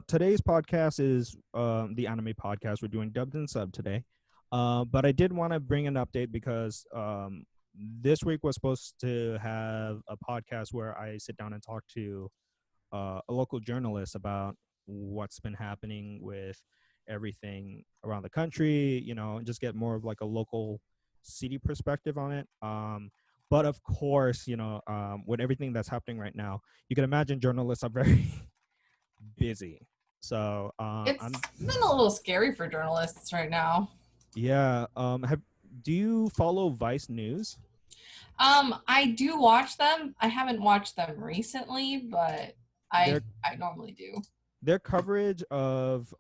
Today's podcast is the anime podcast. We're doing dubbed and sub today. But I did want to bring an update because this week was supposed to have a podcast where I sit down and talk to a local journalist about what's been happening with everything around the country, and just get more of like a local city perspective on it. But of course, with everything that's happening right now, you can imagine journalists are very busy. So It's I'm been a little scary for journalists right now. yeah. Have Do you follow Vice News? I do watch them. I haven't watched them recently, but Their I normally do. their coverage of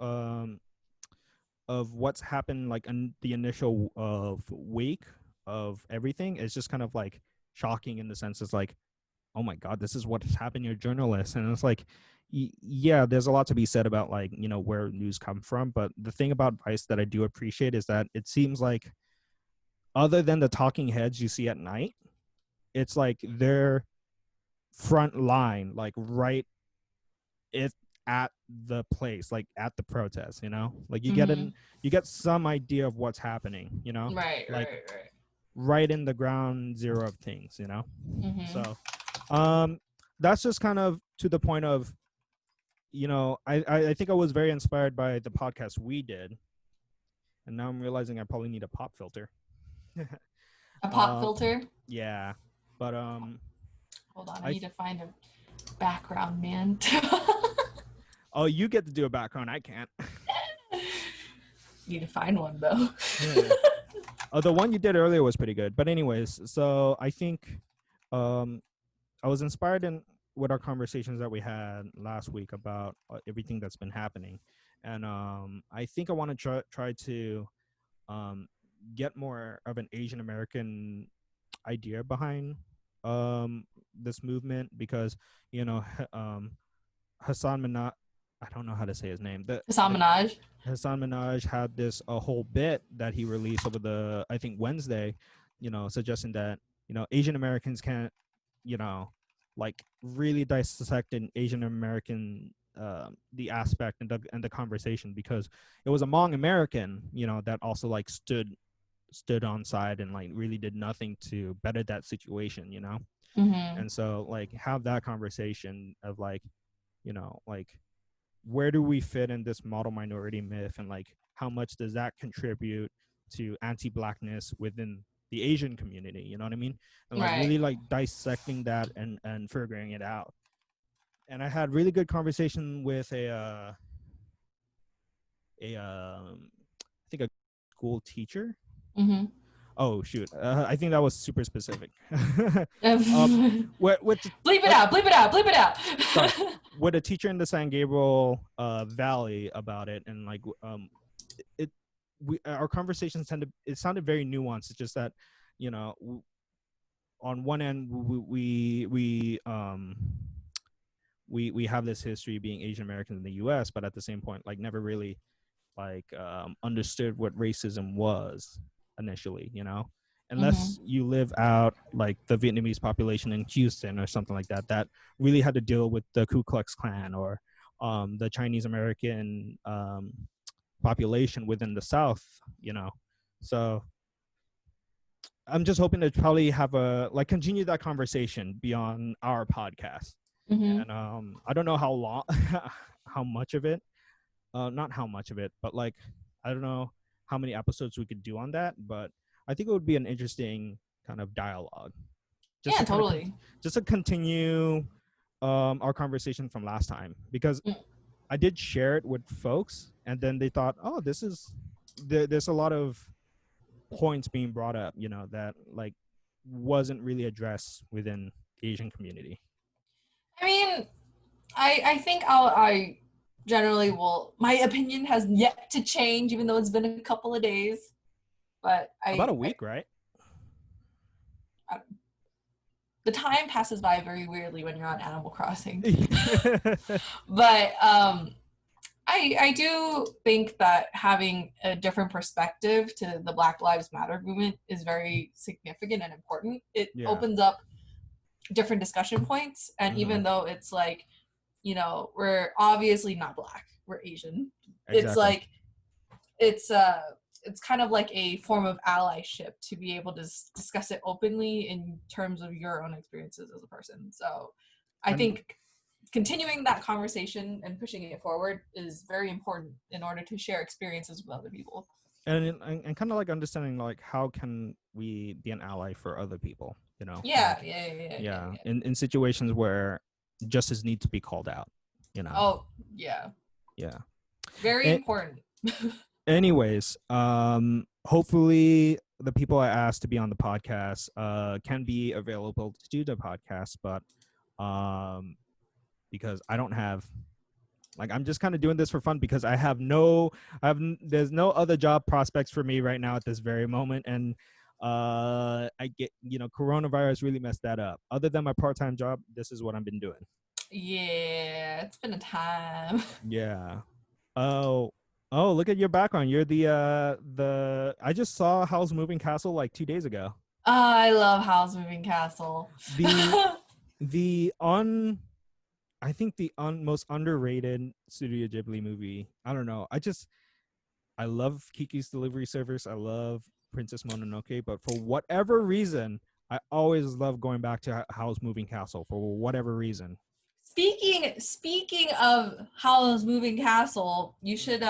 what's happened like in the initial week of everything is just kind of like shocking in the sense it's like, oh my god, this is what has happened. You're journalists, and it's like, yeah, there's a lot to be said about like where news come from. But the thing about Vice that I do appreciate is that it seems like other than the talking heads you see at night, it's like their front line, like right it at the place, like at the protest, like you get some idea of what's happening, Right, like right. right in the ground zero of things, Mm-hmm. so that's just kind of to the point of, I think I was very inspired by the podcast we did, and now I'm realizing I probably need a pop filter. A pop um filter? yeah, but Hold on, I I need to find a background, man. oh, you get to do a background, I can't. Need to find one, though. Yeah. Oh, the one you did earlier was pretty good. But anyways, so I think I was inspired in with our conversations that we had last week about everything that's been happening, and I think I want to try to um, get more of an Asian American idea behind this movement because Hassan Minaj, I don't know how to say his name. Hassan Minaj. Hassan Minaj had this a whole bit that he released over the I think Wednesday, suggesting that Asian Americans can't, like really dissect an Asian American the aspect and the conversation because it was a Hmong American, that also like stood on side and like really did nothing to better that situation, Mm-hmm. and so like have that conversation of like, like where do we fit in this model minority myth and like how much does that contribute to anti-blackness within the Asian community, you know what I mean? And like Right. really like dissecting that and figuring it out. And I had really good conversation with I think a school teacher. Mm-hmm. Oh shoot, I think that was super specific. Bleep it out. Bleep it out. Bleep it out. Sorry, with a teacher in the San Gabriel Valley about it, and like it, our conversations it sounded very nuanced. It's just that, on one end we have this history being Asian Americans in the U.S., but at the same point, like never really like understood what racism was initially, Mm-hmm. unless you live out like the Vietnamese population in Houston or something like that, that really had to deal with the Ku Klux Klan or the Chinese American population within the South, So I'm just hoping to probably have continue that conversation beyond our podcast. Mm-hmm. And I don't know how long, how much of it, not how much of it, but like, I don't know how many episodes we could do on that, but I think it would be an interesting kind of dialogue. Just Yeah, to kind of totally. just to continue our conversation from last time, because I did share it with folks, and then they thought, oh, there's a lot of points being brought up, that like wasn't really addressed within the Asian community. I mean, I think I generally will. My opinion has yet to change, even though it's been a couple of days. But About a week, right? the time passes by very weirdly when you're on Animal Crossing. But I do think that having a different perspective to the Black Lives Matter movement is very significant and important. It opens up different discussion points, and even though it's like we're obviously not Black, we're Asian. It's Exactly. like it's kind of like a form of allyship to be able to discuss it openly in terms of your own experiences as a person. So I And think continuing that conversation and pushing it forward is very important in order to share experiences with other people. and kind of like understanding like how can we be an ally for other people, Yeah, like yeah, yeah, yeah, yeah, yeah. in situations where justice needs to be called out, you know. Oh, yeah. Yeah. Very A- important. anyways, hopefully the people I asked to be on the podcast can be available to do the podcast, but um because I don't have, like, I'm just kind of doing this for fun because there's no other job prospects for me right now at this very moment. And I get, coronavirus really messed that up. Other than my part-time job, this is what I've been doing. Yeah, it's been a time. Yeah. Oh, look at your background. You're the I just saw Howl's Moving Castle like 2 days ago. I love Howl's Moving Castle. The the on I think the most underrated Studio Ghibli movie. I don't know. I love Kiki's Delivery Service. I love Princess Mononoke, but for whatever reason, I always love going back to Howl's Moving Castle for whatever reason. Speaking of Howl's Moving Castle, you should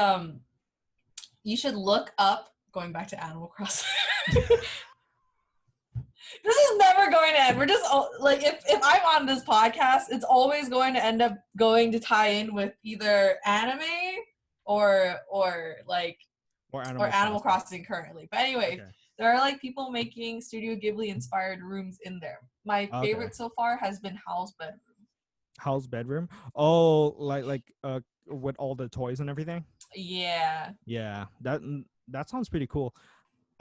look up, going back to Animal Crossing. This is never going to end. We're just like, if I'm on this podcast, it's always going to end up going to tie in with either anime or like Or or Animal Animal Crossing. Crossing currently. But anyway, Okay. there are like people making Studio Ghibli inspired rooms in there. My Okay. favorite so far has been Howl's bedroom. Howl's bedroom. Oh, with all the toys and everything. Yeah. Yeah, that sounds pretty cool.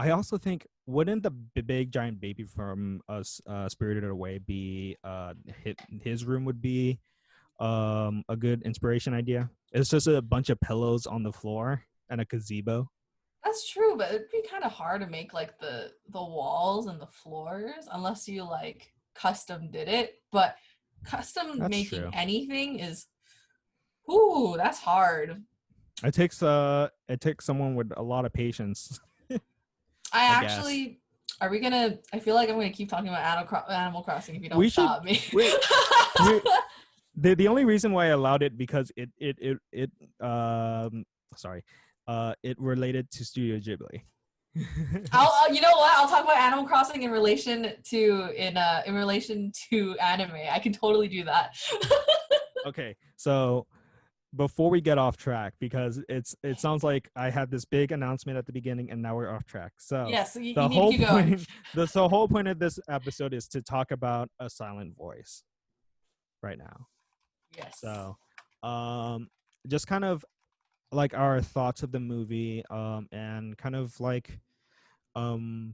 I also think, wouldn't the big giant baby from us Spirited Away be his room would be a good inspiration idea? It's just a bunch of pillows on the floor and a gazebo. That's true, but it'd be kind of hard to make like the walls and the floors unless you like custom did it. But custom That's making true. anything is, ooh, that's hard. It takes someone with a lot of patience, I I guess. actually, are we gonna? I feel like I'm gonna keep talking about Animal Crossing if you don't We should stop me. wait. We the only reason why I allowed it because it sorry, it related to Studio Ghibli. You know what? I'll talk about Animal Crossing in relation to anime. I can totally do that. Okay, so before we get off track, because it sounds like I had this big announcement at the beginning and now we're off track. So Yes, you the need to whole keep going. point the whole point of this episode is to talk about A Silent Voice right now. Yes. So just kind of like our thoughts of the movie, and kind of like um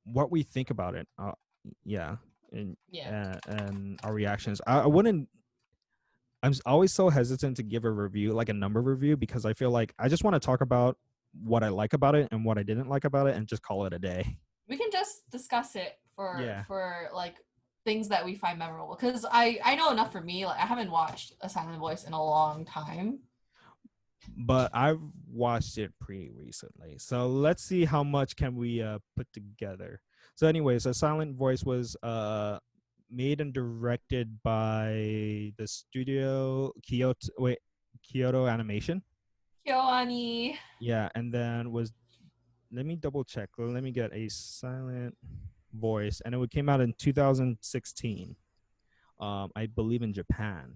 what we think about it. Yeah, and Yeah. and our reactions. I wouldn't. Always so hesitant to give a review, like a number review, because I feel like I just want to talk about what I like about it and what I didn't like about it, and just call it a day. We can just discuss it Yeah, for like things that we find memorable because I know enough for me. Like I haven't watched A Silent Voice in a long time. but I've watched it pretty recently, so let's see how much can we put together. So, anyways, A Silent Voice was made and directed by the studio Kyoto Animation. Kyoani. Yeah, and then was let me double check. Let me get A Silent Voice, and it came out in 2016. I believe in Japan.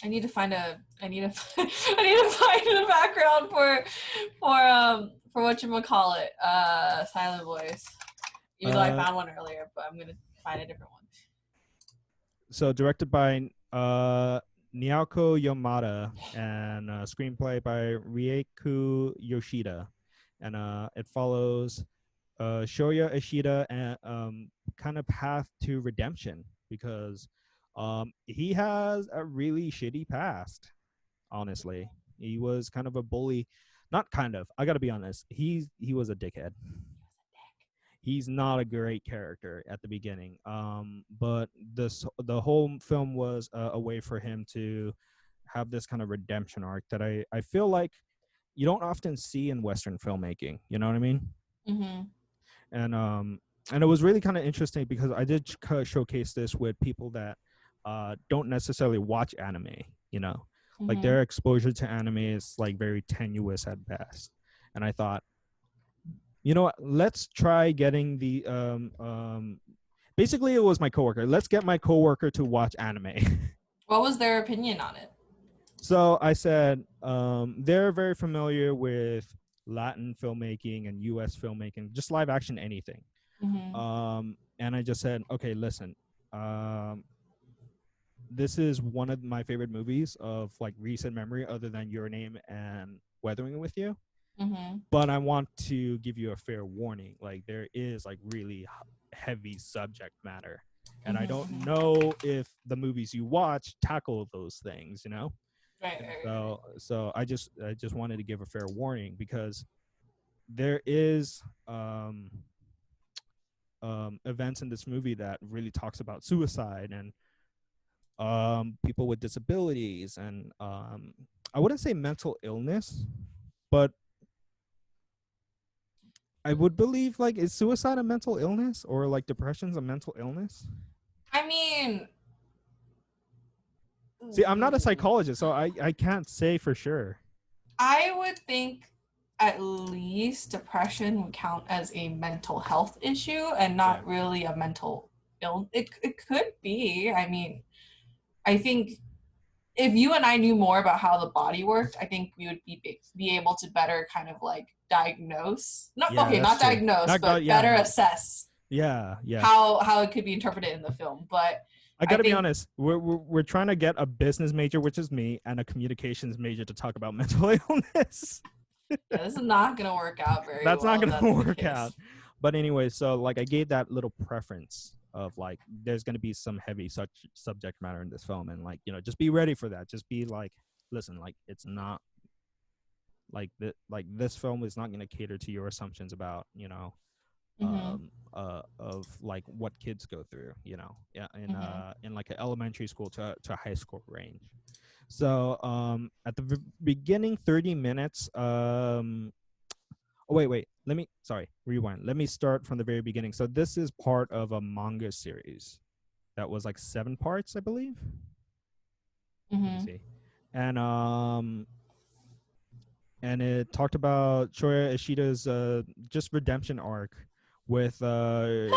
I need to find a. I need to. I need to find the background for what you call it. Silent Voice. Even though I Uh, found one earlier, but I'm gonna find a different one. so directed by Naoko Yamada, and screenplay by Rieku Yoshida, and it follows Shoya Ishida and kind of path to redemption, because he has a really shitty past. Honestly, he was kind of a bully. Not kind of. I got to be honest. He was a dickhead. he's not a great character at the beginning. But the whole film was a way for him to have this kind of redemption arc that I feel like you don't often see in Western filmmaking. You know what I mean? Mhm. And and it was really kind of interesting because I did showcase this with people that don't necessarily watch anime. You know, like Mhm. their exposure to anime is like very tenuous at best. And I thought, you know what, let's try getting the basically it was my coworker. Let's get my coworker to watch anime. What was their opinion on it? So I said they're very familiar with Latin filmmaking and US filmmaking, just live action anything. Mhm. And I just said, okay, listen, um, this is one of my favorite movies of like recent memory, other than Your Name and Weathering with You. Mhm. But I want to give you a fair warning. Like there is like really heavy subject matter, and I don't Mhm. know if the movies you watch tackle those things. Right, And right, right. so I just wanted to give a fair warning because there is events in this movie that really talks about suicide and people with disabilities and I wouldn't say mental illness, but I would believe like is suicide a mental illness or like depression's a mental illness? I mean, See, I'm not a psychologist, so I can't say for sure. I would think at least depression would count as a mental health issue and Yeah. not really a mental illness. It could be. I mean, I think if you and I knew more about how the body worked, I think we would be able to better kind of like diagnose. Not Yeah, okay, that's not true. diagnose, Not but yeah, better not assess yeah, yeah. how it could be interpreted in the film. But I I got to be think honest. We're trying to get a business major, which is me, and a communications major to talk about mental illness. yeah, this is not gonna work out very That's not well if gonna that's the work out. case. But anyway, so like I gave that little preference of like there's gonna be some heavy such subject matter in this film, and like just be ready for that. Just be like, listen, like it's not like this film is not gonna cater to your assumptions about Mhm. of like what kids go through, yeah, Mhm. in like an elementary school to high school range. So at the beginning 30 minutes, oh wait, let me sorry, rewind. Let me start from the very beginning. So this is part of a manga series that was like 7 parts, I believe. Let me Mhm. see. And it talked about Shoya Ishida's just redemption arc with Shoko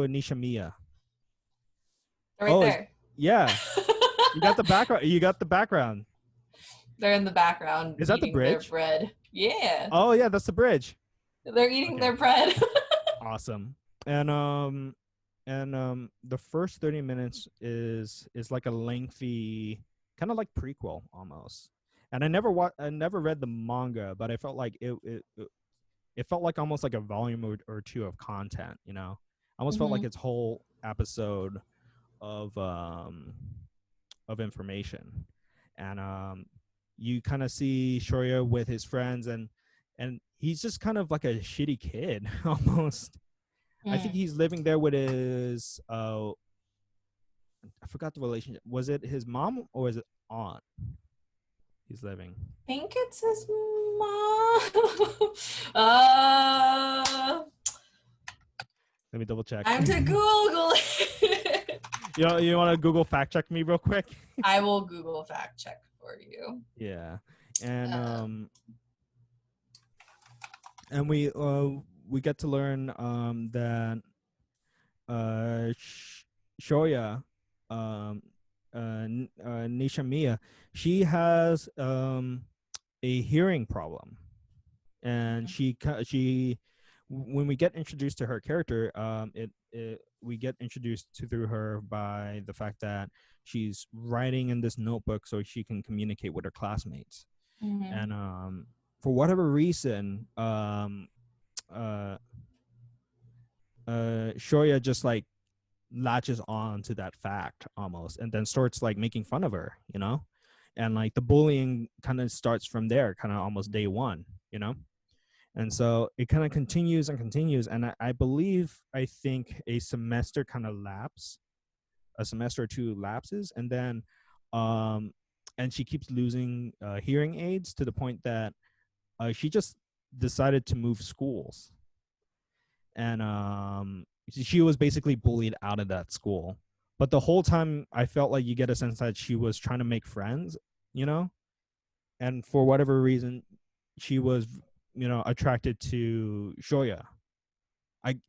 Nishimiya. They're right Oh, there. yeah. You got the background. You got the background. They're in the background Is that the eating their bridge? bread. Yeah. Oh yeah, that's the bridge. They're eating Okay, their bread. awesome. And the first 30 minutes is like a lengthy kind of like prequel almost. And I never read the manga, but I felt like it felt like almost like a volume or two of content, I almost felt like Mhm. its whole episode of information. And you kind of see Shoya with his friends, and he's just kind of like a shitty kid almost. I think Mm. he's living there with his I forgot the relationship. Was it his mom or is it aunt he's living? Think it's his mom. uh, Let me double check. time to Google it. You want to Google fact check me real quick? I will Google fact check for you. Yeah. And Um, we get to learn that Shoya, um, Nishimiya, she has a hearing problem, and she when we get introduced to her character, we get introduced to through her by the fact that she's writing in this notebook so she can communicate with her classmates, mhm. and for whatever reason, uh, Shoya just like latches on to that fact almost and then starts like making fun of her, and like the bullying kind of starts from there, kind of almost day one, And so it kind of continues and continues. And I believe, I think a semester kind of lapse, a semester or two lapses. And then, um, and she keeps losing hearing aids to the point that she just decided to move schools. And she was basically bullied out of that school. But the whole time, I felt like you get a sense that she was trying to make friends, you know, and for whatever reason, she was, attracted to Shoya.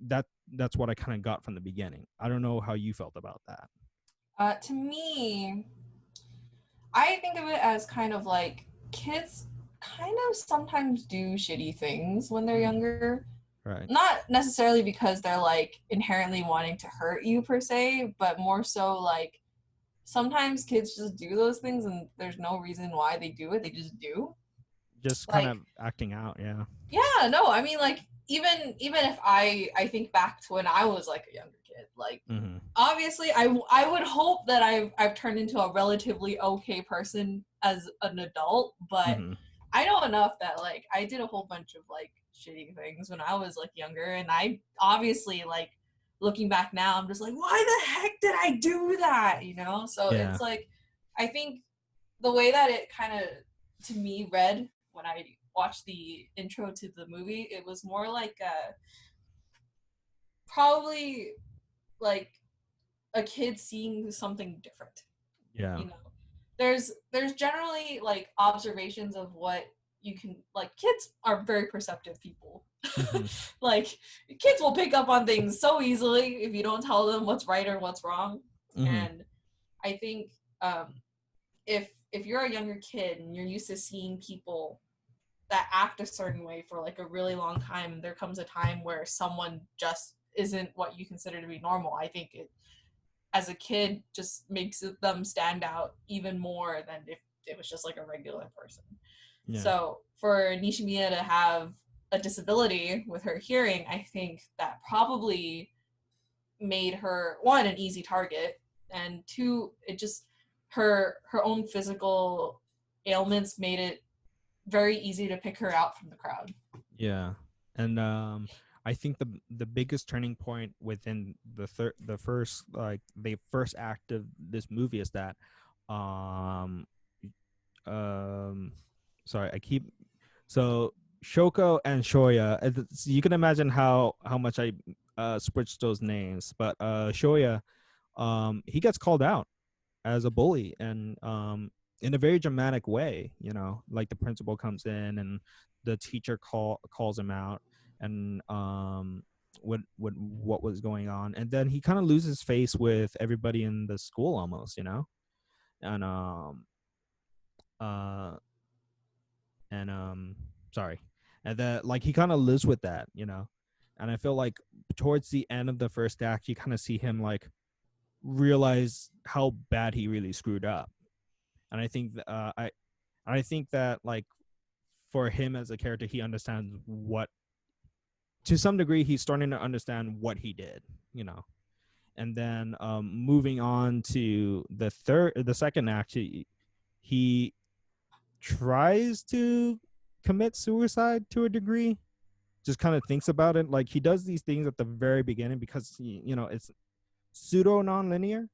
That's what I kind of got from the beginning. I don't know how you felt about that. To me, I think of it as kind of like kids kind of sometimes do shitty things when they're Mm, younger. right. Not necessarily because they're like inherently wanting to hurt you per se, but more so like sometimes kids just do those things and there's no reason why they do it. They just do. Just kind Like of acting out. Yeah. yeah, no, I mean like even if I think back to when I was like a younger kid, like Mm-hmm. obviously I would hope that I've turned into a relatively okay person as an adult, but Mm-hmm. I know enough that like I did a whole bunch of like shitty things when I was like younger, and I obviously like looking back now I'm just like why the heck did I do that, you know? So Yeah. it's like I think the way that it kind of to me read when I watched the intro to the movie, it was more like probably like a kid seeing something different. Yeah. You know, there's generally like observations of what you can like. Kids are very perceptive people. Mm-hmm. Like kids will pick up on things so easily if you don't tell them what's right or what's wrong. Mm-hmm. And I think if you're a younger kid and you're used to seeing people that act a certain way for like a really long time, there comes a time where someone just isn't what you consider to be normal. I think it as a kid just makes them stand out even more than if it was just like a regular person. Yeah. So for Nishimiya to have a disability with her hearing, I think that probably made her one an easy target, and two, it just her own physical ailments made it very easy to pick her out from the crowd. Yeah. And I think the biggest turning point within the first, like the first act of this movie is that um um sorry, I keep so Shoko and Shoya, you can imagine how much I switched those names, but Shoya, he gets called out as a bully, and in a very dramatic way, like the principal comes in and the teacher calls him out, and what was going on, and then he kind of loses face with everybody in the school almost, and uh and sorry, and that, like, he kind of lives with that, and I feel like towards the end of the first act you kind of see him like realize how bad he really screwed up. And I think that, like, for him as a character, he understands what, to some degree, he's starting to understand what he did, you know. And then moving on to the second act, he tries to commit suicide to a degree. Just kind of thinks about it. Like, he does these things at the very beginning because it's pseudo non-linear,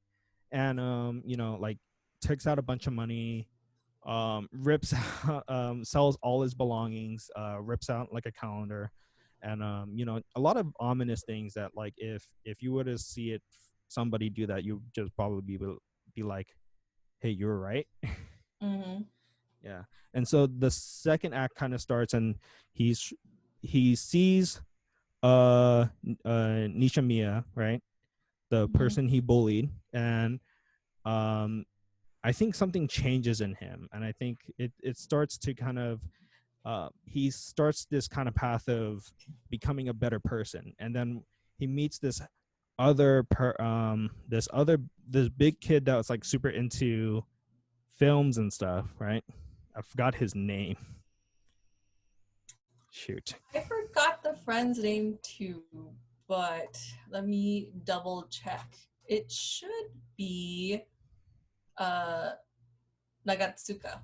and like, takes out a bunch of money, rips sells all his belongings, rips out like a calendar, and a lot of ominous things that, like, if you were to see it, somebody do that, you just probably be like, hey, you were right. Mm-hmm. Yeah. And so the second act kind of starts, and he sees Nishimiya, right, the Mm-hmm. person he bullied, and um I think something changes in him, and I think it starts to kind of he starts this kind of path of becoming a better person, and then he meets this big kid that was like super into films and stuff, right? I forgot his name. Shoot. I forgot the friend's name too, but let me double check. It should be uh Nagatsuka.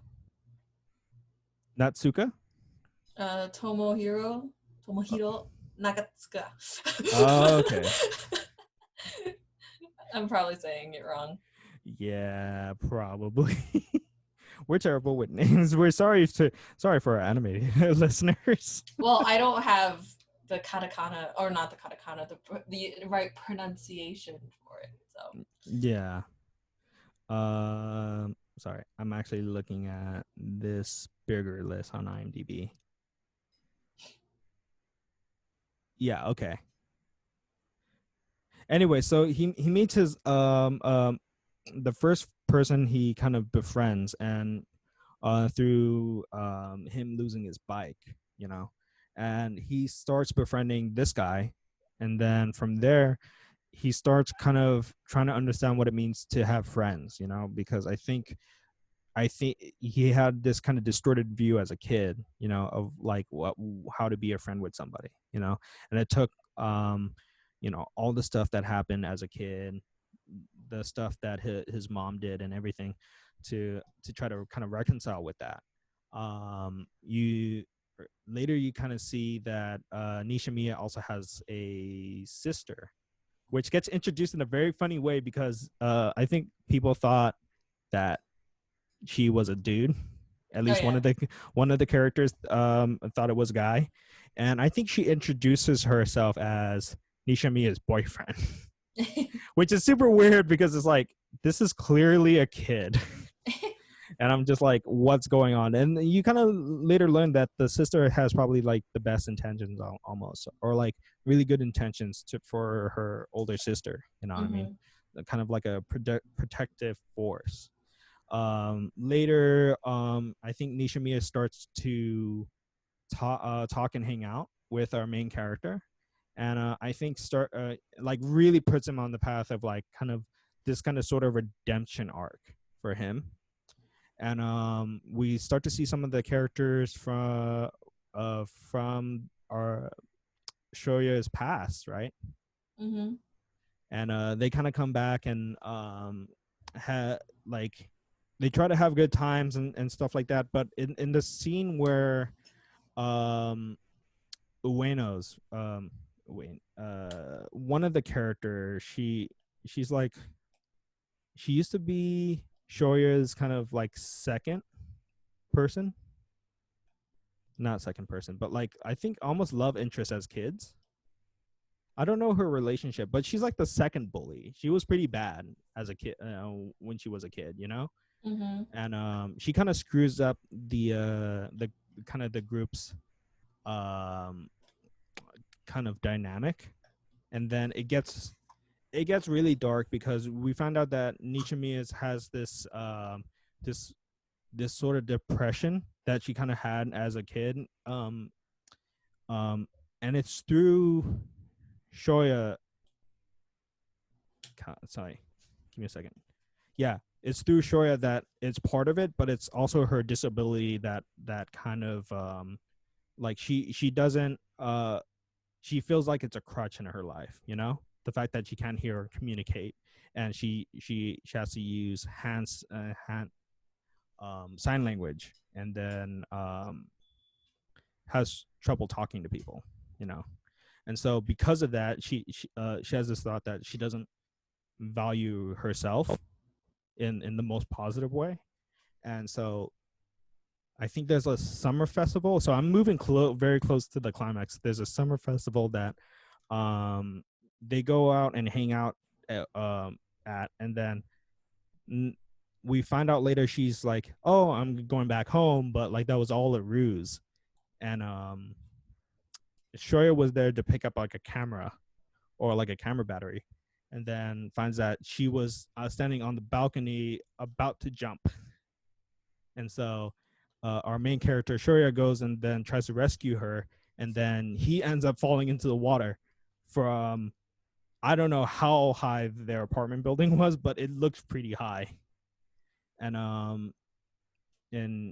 Natsuka. Tomohiro. Tomohiro Nagatsuka. Okay. I'm probably saying it wrong. Yeah, probably. We're terrible with names. We're sorry for our anime listeners. Well, I don't have the katakana, or not the katakana, the right pronunciation for it. So Yeah. Sorry, I'm actually looking at this bigger list on IMDb. Yeah. Okay. Anyway, so he meets his the first person he kind of befriends, and through him losing his bike, you know, and he starts befriending this guy, and then from there he starts kind of trying to understand what it means to have friends, you know, because I think he had this kind of distorted view as a kid, you know, of like how to be a friend with somebody, you know, and it took, you know, all the stuff that happened as a kid, the stuff that his mom did, and everything, to try to kind of reconcile with that. You later you kind of see that Nishimiya also has a sister, which gets introduced in a very funny way because I think people thought that she was a dude. At oh least yeah. one of the characters thought it was a guy, and I think she introduces herself as Nishimiya's boyfriend, which is super weird because it's like this is clearly a kid. And I'm just like, what's going on? And you kind of later learn that the sister has probably like the best intentions almost, or like really good intentions for her older sister. You know what I mean? Mm-hmm. Kind of like a protective force. Later, I think Nishimiya starts to talk and hang out with our main character, and I think start like really puts him on the path of like kind of this kind of sort of redemption arc for him. And we start to see some of the characters from our Shoya's past, right? Mm-hmm. And they kind of come back and like they try to have good times and stuff like that. But in the scene where um Ueno's one of the characters, she's like, she used to be Shoya's kind of like second person, not second person, but like I think almost love interest as kids. I don't know her relationship, but she's like the second bully. She was pretty bad as a kid when she was a kid, you know. Mm-hmm. And she kind of screws up the kind of the group's um, kind of dynamic, and then it gets really dark because we found out that Nichimiya has this this sort of depression that she kind of had as a kid, um, and it's through Shoya. Sorry, give me a second. Yeah, it's through Shoya that it's part of it, but it's also her disability that kind of like she doesn't she feels like it's a crutch in her life, you know, the fact that she can't hear or communicate, and she has to use hand sign language, and then has trouble talking to people, you know. And so because of that, she has this thought that she doesn't value herself in the most positive way. And so I think there's a summer festival. So I'm moving very close to the climax. There's a summer festival that um, they go out and hang out at, and then we find out later she's like, "Oh, I'm going back home," but like that was all a ruse. And Shoya was there to pick up like a camera or like a camera battery, and then finds that she was standing on the balcony about to jump. And so our main character Shoya goes and then tries to rescue her, and then he ends up falling into the water from, I don't know how high their apartment building was, but it looked pretty high. And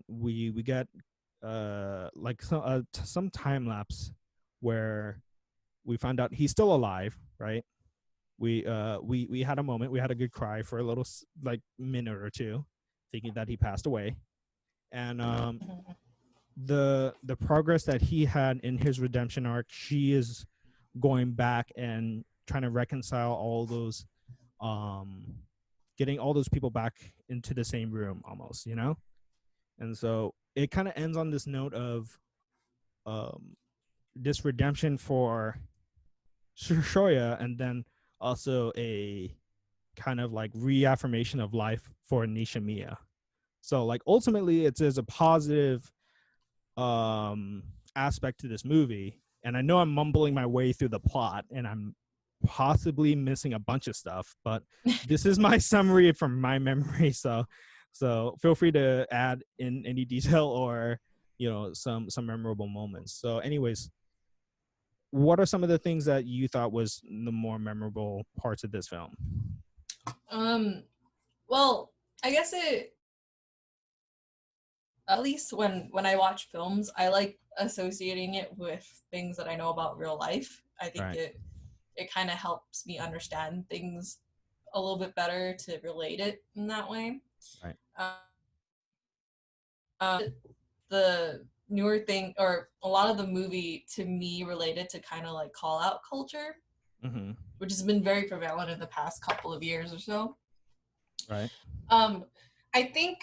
we get like some time lapse where we find out he's still alive, right? We had a moment, we had a good cry for a little like minute or two, thinking that he passed away. And the progress that he had in his redemption arc, she is going back and trying to reconcile all those, um getting all those people back into the same room almost, you know. And so it kind of ends on this note of, um this redemption for Shoya, and then also a kind of like reaffirmation of life for Nishimiya. So like ultimately it's there's a positive um aspect to this movie. And I know I'm mumbling my way through the plot and I'm possibly missing a bunch of stuff, but this is my summary from my memory. So feel free to add in any detail or, you know, some memorable moments. So anyways, what are some of the things that you thought was the more memorable parts of this film? Well, I guess it, at least when I watch films, I like associating it with things that I know about real life. I think Right. it kind of helps me understand things a little bit better to relate it in that way. Right. The newer thing, or a lot of the movie to me related to kind of like call out culture, Mm-hmm. which has been very prevalent in the past couple of years or so. Right. Um, I think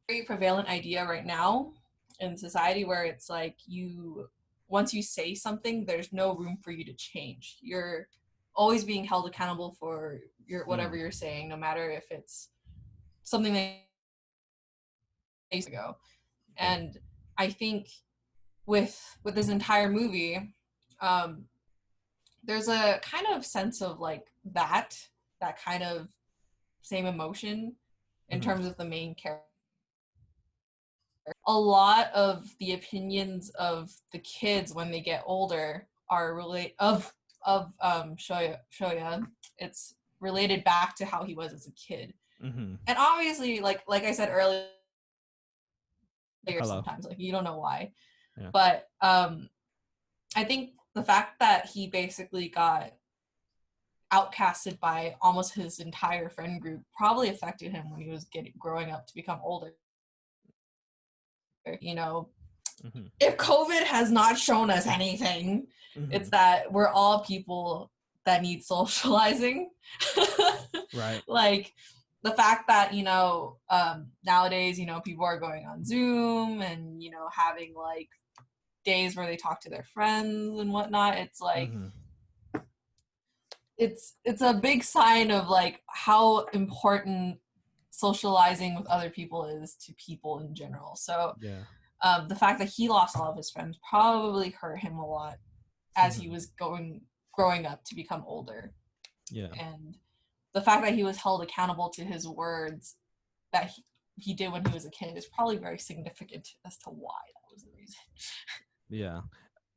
very prevalent idea right now in society where it's like you, once you say something, there's no room for you to change. You're always being held accountable for your whatever Mm. you're saying, no matter if it's something that days ago. Right. And I think with this entire movie, um, there's a kind of sense of like that kind of same emotion in Mm-hmm. terms of the main character. A lot of the opinions of the kids when they get older are relate of Shoya. It's related back to how he was as a kid, Mm-hmm. and obviously, like I said earlier, Hello. sometimes like you don't know why, Yeah. but I think the fact that he basically got outcasted by almost his entire friend group probably affected him when he was getting growing up to become older. You know, Mm-hmm. if COVID has not shown us anything, Mm-hmm. it's that we're all people that need socializing. Right. Like the fact that, nowadays, people are going on Zoom and, having like days where they talk to their friends and whatnot. It's like, Mm-hmm. it's a big sign of like how important socializing with other people is to people in general. So Yeah. the fact that he lost all of his friends probably hurt him a lot as he Mm-hmm. was growing up to become older. Yeah. And the fact that he was held accountable to his words that he did when he was a kid is probably very significant as to why that was the reason. Yeah.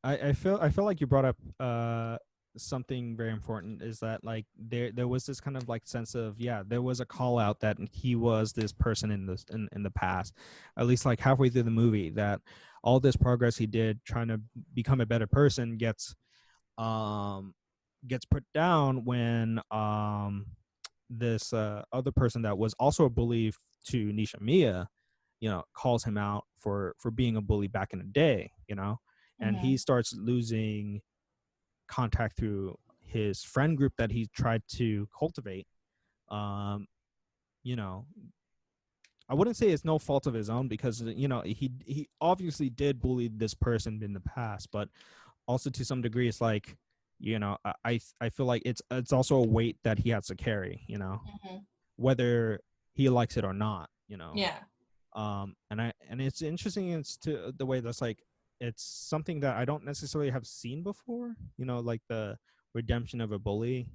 I feel like you brought up something very important, is that like there was this kind of like sense of, yeah, there was a call out that he was this person in this in the past, at least like halfway through the movie, that all this progress he did trying to become a better person um gets put down when this other person that was also a bully to Nishimiya, you know, calls him out for being a bully back in the day, you know. And he Mm-hmm. starts losing contact through his friend group that he tried to cultivate. um you know, I wouldn't say it's no fault of his own, because you know he obviously did bully this person in the past, but also to some degree it's like, you know, I feel like it's also a weight that he has to carry, you know, Mm-hmm. whether he likes it or not, you know. Yeah. And it's interesting, it's to the way that's like, it's something that I don't necessarily have seen before, you know, like the redemption of a bully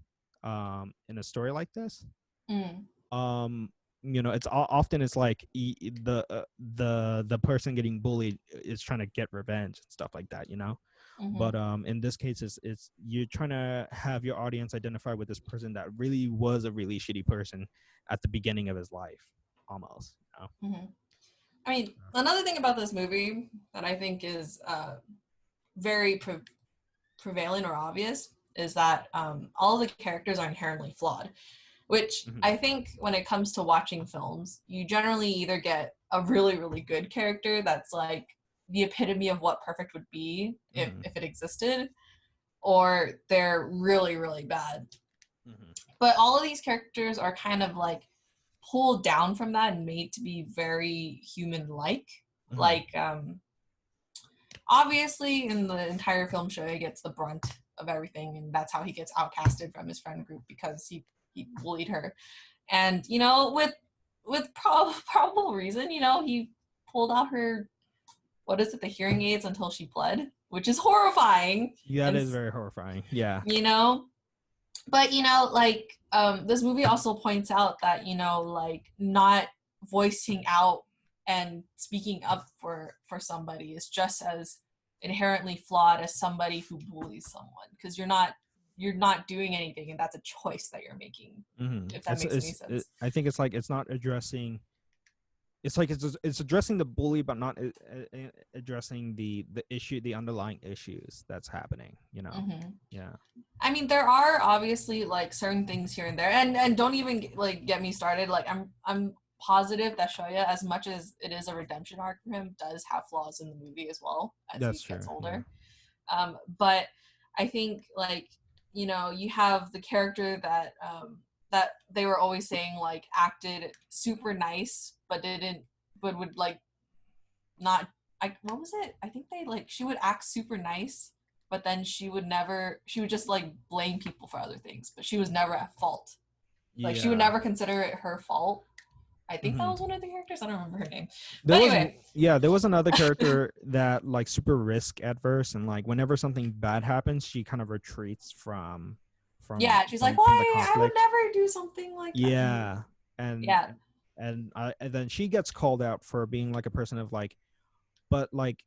in a story like this. Mm. um you know, it's often it's like the person getting bullied is trying to get revenge and stuff like that, you know. Mm-hmm. But in this case it's you're trying to have your audience identify with this person that really was a really shitty person at the beginning of his life, almost, you know? Mm-hmm. I mean, another thing about this movie that I think is very prevalent or obvious is that all the characters are inherently flawed, which Mm-hmm. I think when it comes to watching films, you generally either get a really, really good character that's like the epitome of what perfect would be if it existed, or they're really, really bad. But all of these characters are kind of like pulled down from that and made to be very human-like. Like, obviously, in the entire film, Shoya gets the brunt of everything, and that's how he gets outcasted from his friend group because he bullied her. And, you know, with probable reason, you know, he pulled out her, what is it, the hearing aids until she bled, which is horrifying. Yeah, that is very horrifying. Yeah. You know? But, you know, like, this movie also points out that, you know, like, not voicing out and speaking up for somebody is just as inherently flawed as somebody who bullies someone, because you're not doing anything, and that's a choice that you're making. If that makes any sense. I think it's like it's not addressing. It's like it's addressing the bully, but not addressing the issue, the underlying issues that's happening. You know. Yeah. I mean, there are obviously like certain things here and there, and don't even like get me started. Like I'm positive that Shoya, as much as it is a redemption arc for him, does have flaws in the movie as well as he gets older. Yeah. But I think, like, you know, you have the character that that they were always saying like acted super nice, but would like not. What was it? I think she would act super nice, but then she would just like blame people for other things, but she was never at fault. Like, she would never consider it her fault. I think that was one of the characters. I don't remember her name. There was another character that like super risk adverse, and like whenever something bad happens, she kind of retreats from. She's like, why? I would never do something like that. Yeah, and then she gets called out for being like a person of like, but like,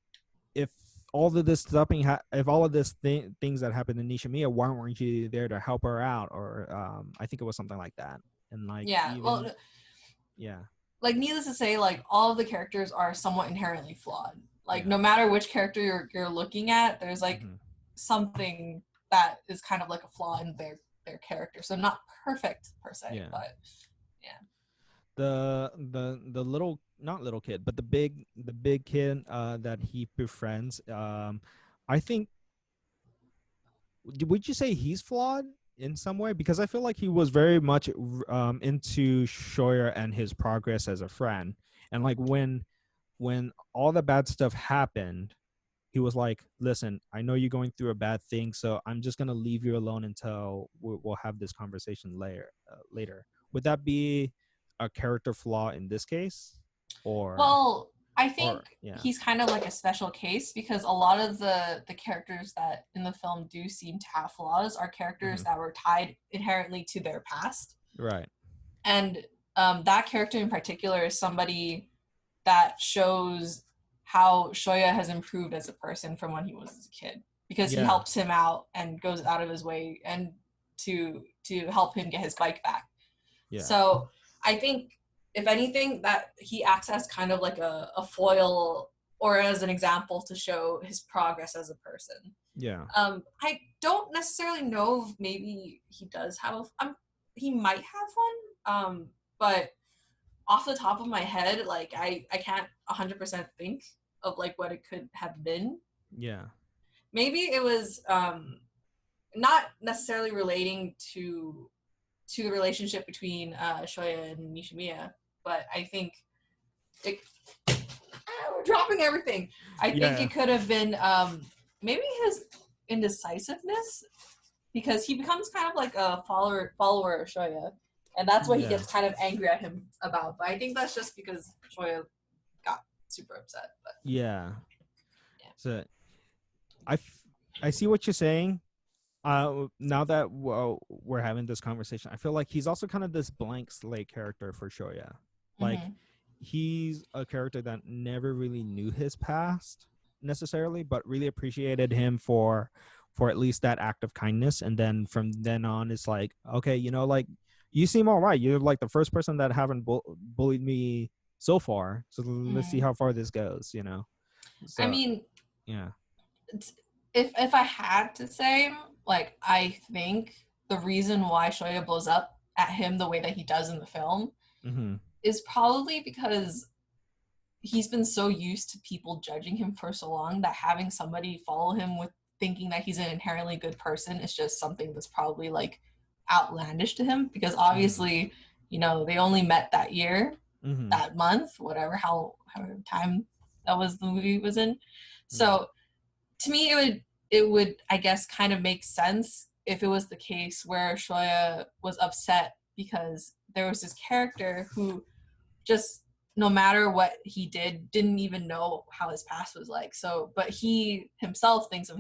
if all of this things that happened in Nishimiya, why weren't you there to help her out? Or I think it was something like that. And like, like, needless to say, like, all of the characters are somewhat inherently flawed. Like, no matter which character you're looking at, there's like something that is kind of like a flaw in their character. So not perfect per se, but the little, not little kid, but the big kid that he befriends, I think, would you say he's flawed in some way? Because I feel like he was very much into Shoya and his progress as a friend, and like when all the bad stuff happened, he was like, listen, I know you're going through a bad thing, so I'm just going to leave you alone until we'll have this conversation later. Would that be a character flaw in this case? Or well, I think he's kind of like a special case, because a lot of the characters that in the film do seem to have flaws are characters that were tied inherently to their past. Right. And that character in particular is somebody that shows how Shoya has improved as a person from when he was a kid, because he helps him out and goes out of his way and to help him get his bike back. Yeah. So I think, if anything, that he acts as kind of like a foil, or as an example to show his progress as a person. Yeah. I don't necessarily know if maybe he does have he might have one. But off the top of my head, like I can't 100% think of like what it could have been. Yeah. Maybe it was not necessarily relating to the relationship between Shoya and Nishimiya, but I think we're dropping everything. I think it could have been maybe his indecisiveness, because he becomes kind of like a follower of Shoya, and that's what he gets kind of angry at him about. But I think that's just because Shoya got super upset. But so I see what you're saying. Now that we're having this conversation, I feel like he's also kind of this blank slate character for Shoya. Like, he's a character that never really knew his past necessarily, but really appreciated him for at least that act of kindness. And then from then on, it's like, okay, you know, like, you seem all right. You're like the first person that haven't bullied me so far. So let's see how far this goes, you know? So, I mean, if I had to say, like, I think the reason why Shoya blows up at him the way that he does in the film is probably because he's been so used to people judging him for so long that having somebody follow him with thinking that he's an inherently good person is just something that's probably like outlandish to him, because obviously, you know, they only met that year, that month, whatever, however time that was the movie was in. So to me, it would I guess kind of make sense if it was the case where Shoya was upset because there was this character who just, no matter what he did, didn't even know how his past was like. So, but he himself thinks of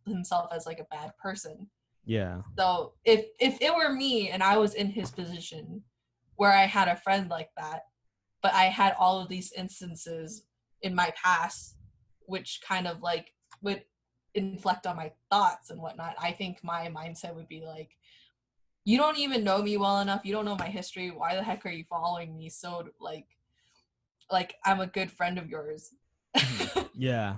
himself as like a bad person. Yeah. So if it were me and I was in his position where I had a friend like that, but I had all of these instances in my past which kind of like would inflect on my thoughts and whatnot, I think my mindset would be like, you don't even know me well enough, you don't know my history, why the heck are you following me? So like I'm a good friend of yours. Yeah.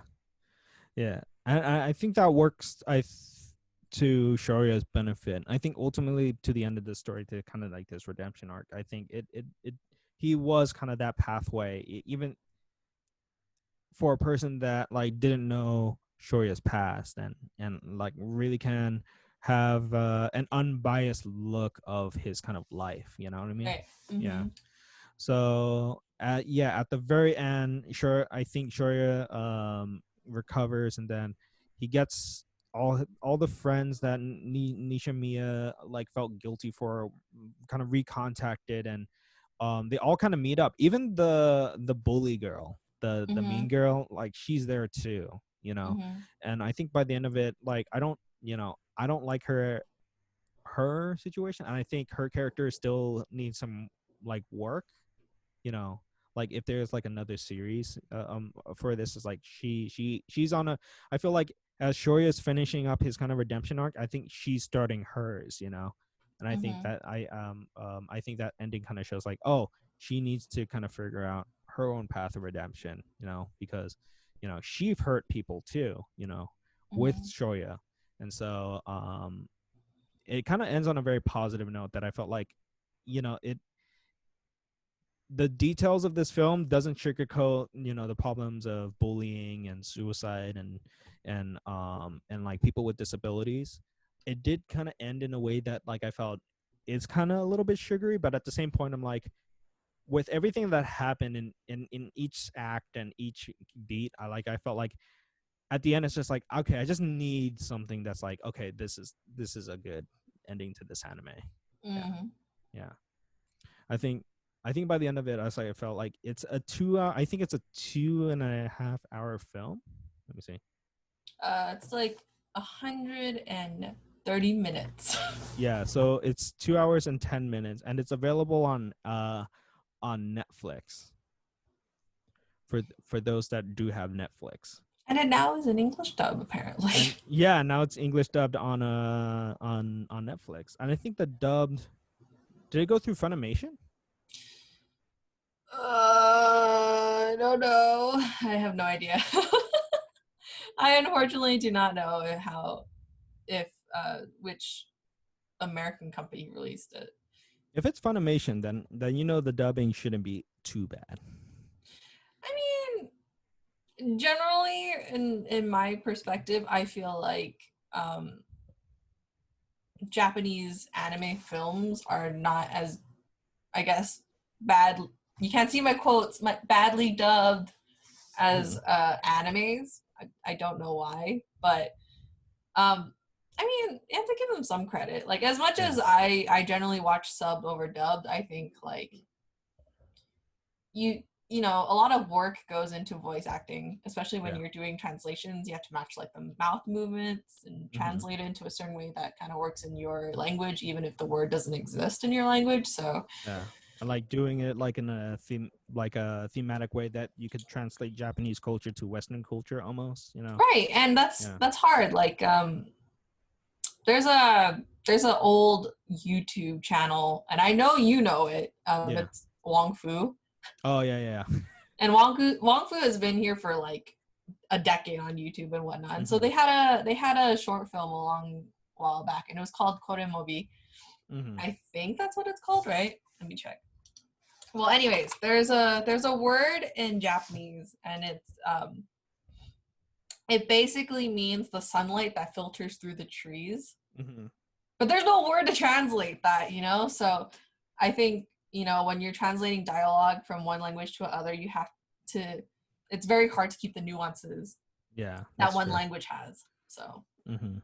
Yeah. And I think that works to Shorya's benefit. I think ultimately to the end of the story, to kind of like this redemption arc, I think it he was kind of that pathway, even for a person that like didn't know Shorya's past, and like really can have an unbiased look of his kind of life. You know what I mean? Right. Yeah. Mm-hmm. So yeah, at the very end, sure, I think Shorya recovers, and then he gets all the friends that Nishimiya like felt guilty for kind of recontacted, and they all kind of meet up. Even the bully girl, the Mm-hmm. mean girl, like she's there too, you know. Mm-hmm. And I think by the end of it, like I don't like her situation, and I think her character still needs some like work, you know. Like if there's like another series for this, is like she's on a, I feel like as Shoya is finishing up his kind of redemption arc, I think she's starting hers, you know. And I think Mm-hmm. that I think that ending kind of shows like, oh, she needs to kind of figure out her own path of redemption, you know, because she hurt people too, you know, with Mm-hmm. Shoya. And so it kind of ends on a very positive note that I felt like, it, the details of this film doesn't sugarcoat, the problems of bullying and suicide and like people with disabilities. It did kind of end in a way that like I felt it's kind of a little bit sugary, but at the same point I'm like, with everything that happened in each act and each beat, I felt like at the end it's just like, okay, I just need something that's like, okay, this is a good ending to this anime. Yeah. Mm-hmm. Yeah. I think by the end of it, I felt like it's a 2 hour. I think it's a 2.5 hour film. Let me see. It's like 130 minutes. Yeah, so it's 2 hours and 10 minutes, and it's available on Netflix for those that do have Netflix. And it now is an English dub, apparently. And yeah, now it's English dubbed on Netflix, and I think the dubbed, did it go through Funimation? I don't know. I have no idea. I unfortunately do not know if which American company released it. If it's Funimation, then the dubbing shouldn't be too bad. I mean, generally, in my perspective, I feel like Japanese anime films are not as, I guess, bad. You can't see my quotes. My badly dubbed as animes. I don't know why, but I mean, you have to give them some credit. Like, as much Yeah. as I generally watch subbed over dubbed, I think like you know, a lot of work goes into voice acting, especially when Yeah. you're doing translations. You have to match like the mouth movements and translate it into a certain way that kind of works in your language, even if the word doesn't exist in your language. So Yeah. And like doing it like in a thematic way that you could translate Japanese culture to Western culture almost, right, and Yeah. that's hard. Like there's an old YouTube channel, and I know you know it. Yeah. It's Wong Fu, Oh yeah, yeah. and Wong Fu has been here for like a decade on YouTube and whatnot. And so Mm-hmm. they had a short film a long while back, and it was called Koremobi. Mm-hmm. I think that's what it's called, right? Let me check. Well, anyways, there's a word in Japanese, and it basically means the sunlight that filters through the trees. Mm-hmm. But there's no word to translate that, So I think, when you're translating dialogue from one language to another, you have to, it's very hard to keep the nuances Yeah, that that's one true. language has. So, Mm-hmm.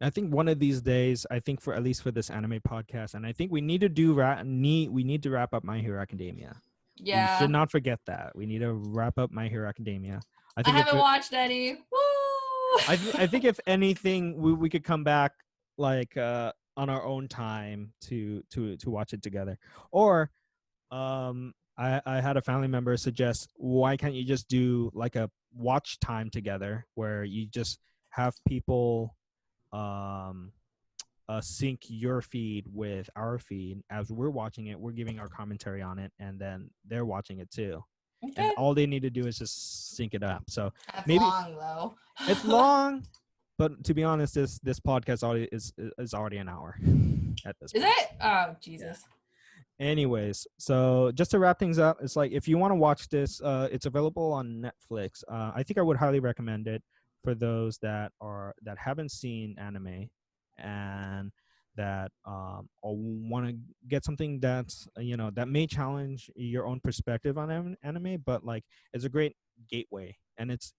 I think one of these days, I think for at least for this anime podcast, and I think we need to we need to wrap up My Hero Academia. We should yeah, not forget that. We need to wrap up My Hero Academia. I I think if haven't watched any. Woo! I think if anything, we could come back like on our own time to watch it together. Or I had a family member suggest, why can't you just do like a watch time together where you just have people um sync your feed with our feed as we're watching it, we're giving our commentary on it, and then they're watching it too, and Okay. all they need to do is just sync it up. So That's maybe long, though. it's long, but to be honest, this podcast already is already an hour at this Is point. it? Oh, Yeah. Jesus. Anyways, so just to wrap things up, it's like if you want to watch this, it's available on Netflix. I think I would highly recommend it for those that haven't seen anime and that want to get something that's that may challenge your own perspective on anime, but like it's a great gateway, and it's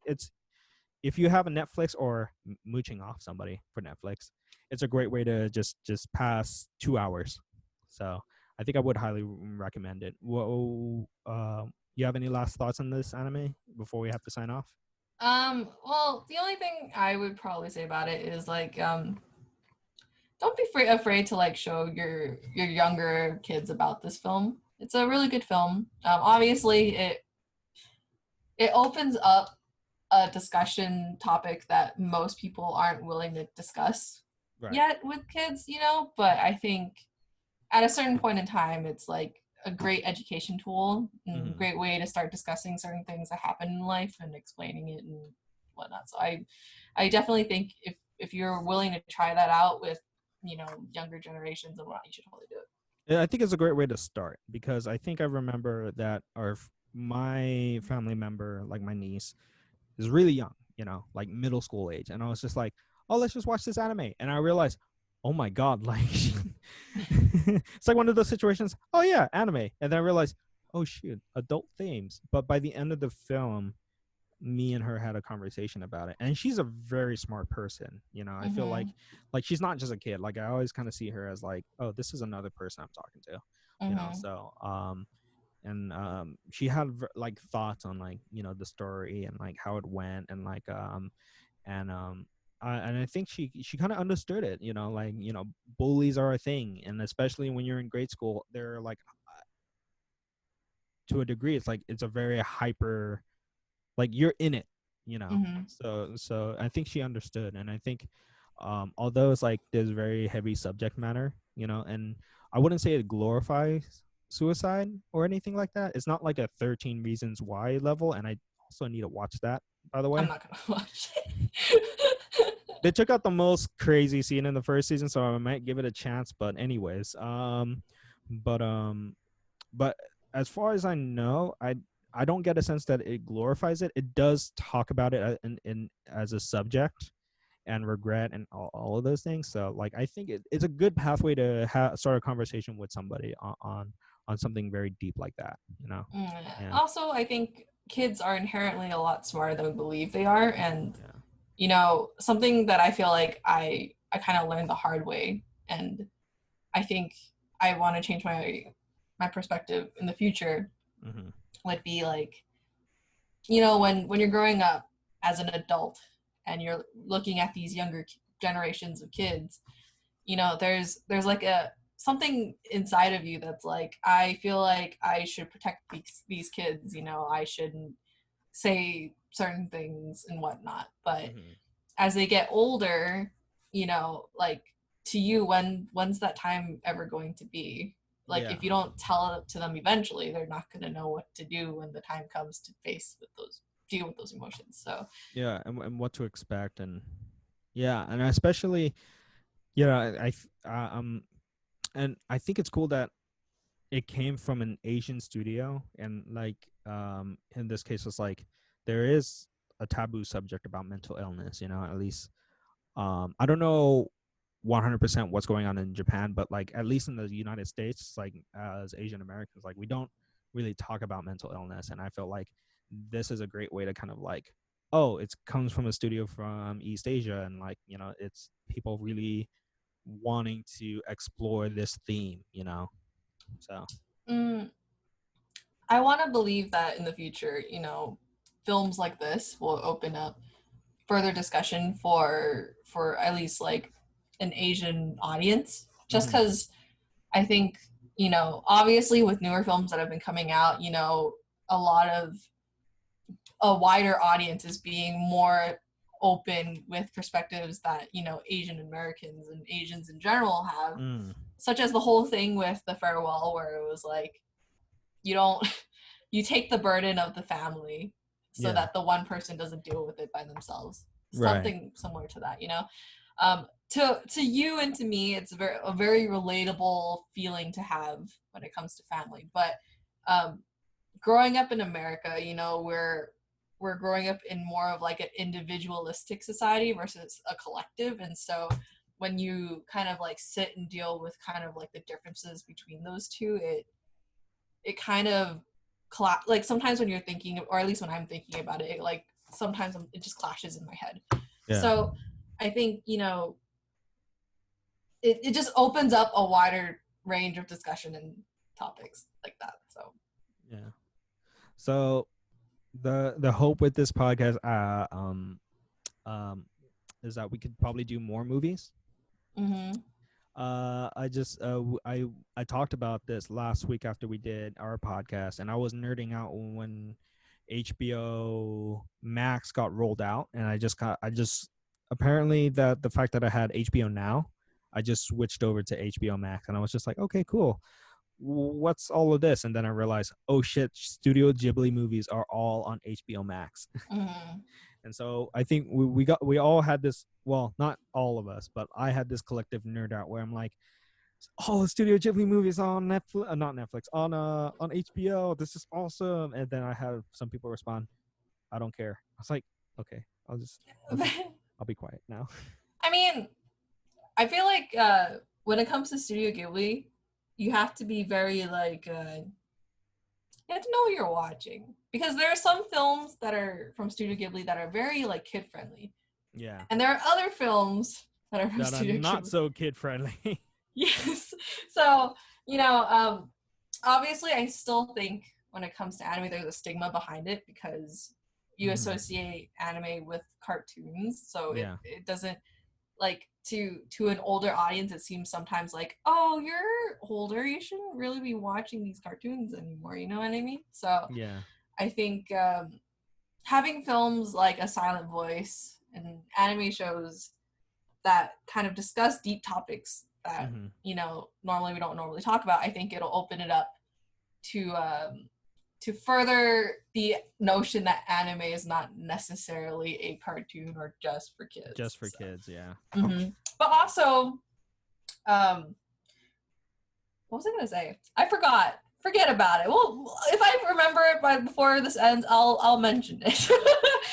if you have a Netflix or mooching off somebody for Netflix, it's a great way to just pass 2 hours. So I think I would highly recommend it. Whoa, you have any last thoughts on this anime before we have to sign off? Well, the only thing I would probably say about it is like, don't be afraid to like show your younger kids about this film. It's a really good film. Obviously, it opens up a discussion topic that most people aren't willing to discuss Right. yet with kids, But I think at a certain point in time, it's like a great education tool and Mm-hmm. great way to start discussing certain things that happen in life and explaining it and whatnot. So I definitely think if you're willing to try that out with younger generations and whatnot, you should totally do it. Yeah, I think it's a great way to start because I think I remember that my family member, like my niece, is really young, like middle school age. And I was just like, oh, let's just watch this anime. And I realized, oh my God, like, it's like one of those situations, oh yeah, anime. And then I realized, oh shoot, adult themes. But by the end of the film, me and her had a conversation about it. And she's a very smart person. I feel Mm-hmm. like she's not just a kid. Like I always kind of see her as like, oh, this is another person I'm talking to, Mm-hmm. so and she had like thoughts on like the story and like how it went and like and and I think she kind of understood it, like bullies are a thing, and especially when you're in grade school, they're like to a degree it's like it's a very hyper, like you're in it, Mm-hmm. so I think she understood. And I think although it's like there's very heavy subject matter, and I wouldn't say it glorifies suicide or anything like that. It's not like a 13 reasons why level, and I also need to watch that, by the I'm way. not gonna watch it. They took out the most crazy scene in the first season, so I might give it a chance. But anyways, but but as far as I know, I don't get a sense that it glorifies it. It does talk about it in as a subject and regret and all of those things. So like I think it's a good pathway to start a conversation with somebody on something very deep like that. Yeah, Also, I think kids are inherently a lot smarter than we believe they are, and yeah. something that I feel like I kind of learned the hard way, and I think I want to change my perspective in the future Mm-hmm. would be like, when you're growing up as an adult and you're looking at these younger generations of kids, there's like a something inside of you that's like, I feel like I should protect these kids, I shouldn't say certain things and whatnot. But Mm-hmm. as they get older, like, to you, when's that time ever going to be? Like, Yeah. if you don't tell it to them eventually, they're not going to know what to do when the time comes to deal with those emotions. So Yeah, and what to expect, and yeah, and especially I and I think it's cool that it came from an Asian studio, and like in this case it's like there is a taboo subject about mental illness, you know, at least I don't know 100% what's going on in Japan, but like at least in the United States, like as Asian Americans, like we don't really talk about mental illness, and I feel like this is a great way to kind of like, oh, it comes from a studio from East Asia, and like, you know, it's people really wanting to explore this theme, you know. So Mm, I want to believe that in the future, films like this will open up further discussion for at least like an Asian audience. Just mhm. because I think, obviously with newer films that have been coming out, a lot of a wider audience is being more open with perspectives that, Asian Americans and Asians in general have, Mm. such as the whole thing with The Farewell, where it was like, you don't you take the burden of the family so Yeah. that the one person doesn't deal with it by themselves, Right. something similar to that. To you and to me, it's a very relatable feeling to have when it comes to family. But um, growing up in America, we're growing up in more of like an individualistic society versus a collective. And so when you kind of like sit and deal with kind of like the differences between those two, it kind of like sometimes when you're thinking, or at least when I'm thinking about it, like sometimes it just clashes in my head. Yeah. So I think, it just opens up a wider range of discussion and topics like that. So Yeah. So the hope with this podcast um is that we could probably do more movies. mm-hmm. I just I talked about this last week after we did our podcast, and I was nerding out when HBO Max got rolled out, and I just apparently the fact that I had HBO Now, I just switched over to HBO Max, and I was just like, okay, cool. What's all of this? And then I realized, oh shit, Studio Ghibli movies are all on HBO Max. Mm-hmm. And so I think we all had this, well, not all of us, but I had this collective nerd out where I'm like, oh, the Studio Ghibli movies on Netflix, not Netflix, on HBO. This is awesome. And then I had some people respond, I don't care. I was like, okay, I'll just I'll be quiet now. I mean, I feel like when it comes to Studio Ghibli, you have to be very like you have to know what you're watching, because there are some films that are from Studio Ghibli that are very like kid friendly, Yeah. and there are other films that are from That are Studio not Ghibli. so kid friendly. Yes. So, you know, um, obviously, I still think when it comes to anime, there's a stigma behind it because you Mhm. associate anime with cartoons. So it, Yeah. it doesn't like to an older audience, it seems sometimes like, oh, you're older, you shouldn't really be watching these cartoons anymore. You know what I mean? So Yeah. I think having films like A Silent Voice and anime shows that kind of discuss deep topics that Mhm. normally we don't normally talk about, I think it'll open it up to further the notion that anime is not necessarily a cartoon or just for kids. Just for So, kids, yeah. but also, um, what was I gonna say? I forgot. Forget about it. Well, if I remember it by before this ends, I'll mention it.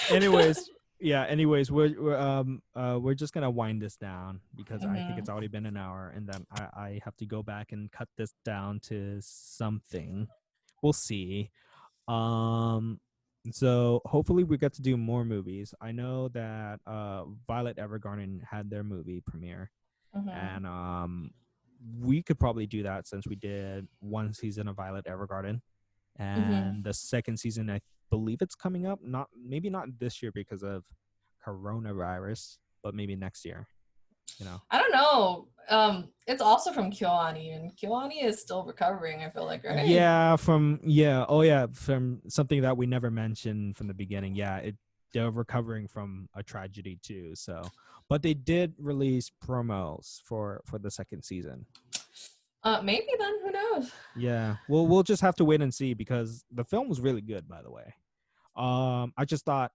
Anyways, yeah, anyways, we're just gonna wind this down because I think it's hmm already been an hour, and then I have to go back and cut this down to something. We'll see. Um, so hopefully we get to do more movies. I know that Violet Evergarden had their movie premiere, hmm and we could probably do that since we did one season of Violet Evergarden, hmm and the second season I believe it's coming up. Not maybe not this year because of coronavirus, but maybe next year. You know. I don't know. It's also from KyoAni, and KyoAni is still recovering, I feel like, right? Yeah, from yeah, oh yeah, from something that we never mentioned from the beginning. Yeah, they're recovering from a tragedy too. So, but they did release promos for the second season. Maybe then, who knows? Yeah, we'll just have to wait and see because the film was really good, by the way. I just thought,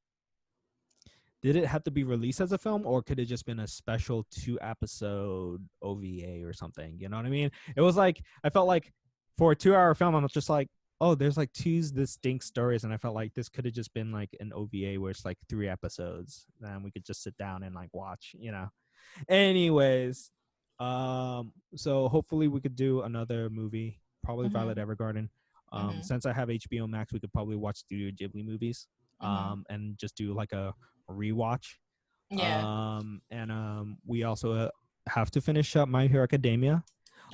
did it have to be released as a film, or could it just been a special 2 episode OVA or something? You know what I mean? It was like I felt like for a 2 hour film, I'm just like, oh, there's like two distinct stories, and I felt like this could have just been like an OVA where it's like 3 episodes, then we could just sit down and like watch, you know. Anyways, so hopefully we could do another movie, probably Violet Mhm. Evergarden. Mhm. Since I have HBO Max, we could probably watch Studio Ghibli movies, Mhm. and just do like a rewatch. Yeah. And we also have to finish up My Hero Academia,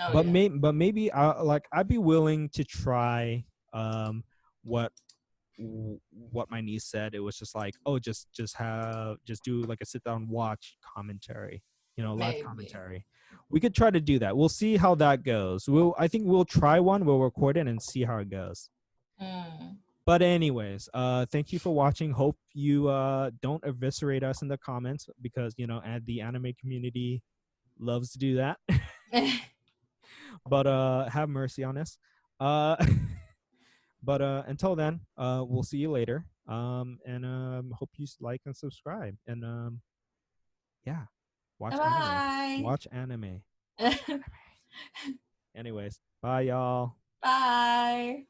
Oh but yeah. maybe like I'd be willing to try what what my niece said. It was just like, oh, just do like a sit down watch commentary, you know, live Maybe. commentary. We could try to do that. We'll see how that goes. I think we'll try one. We'll record it and see how it goes. Mm. But anyways, thank you for watching. Hope you don't eviscerate us in the comments, because you know, and the anime community loves to do that. But have mercy on us. Uh but until then, we'll see you later. And hope you like and subscribe. And yeah, watch anime. Bye. Watch anime. Watch anime. Anyways, bye y'all. Bye.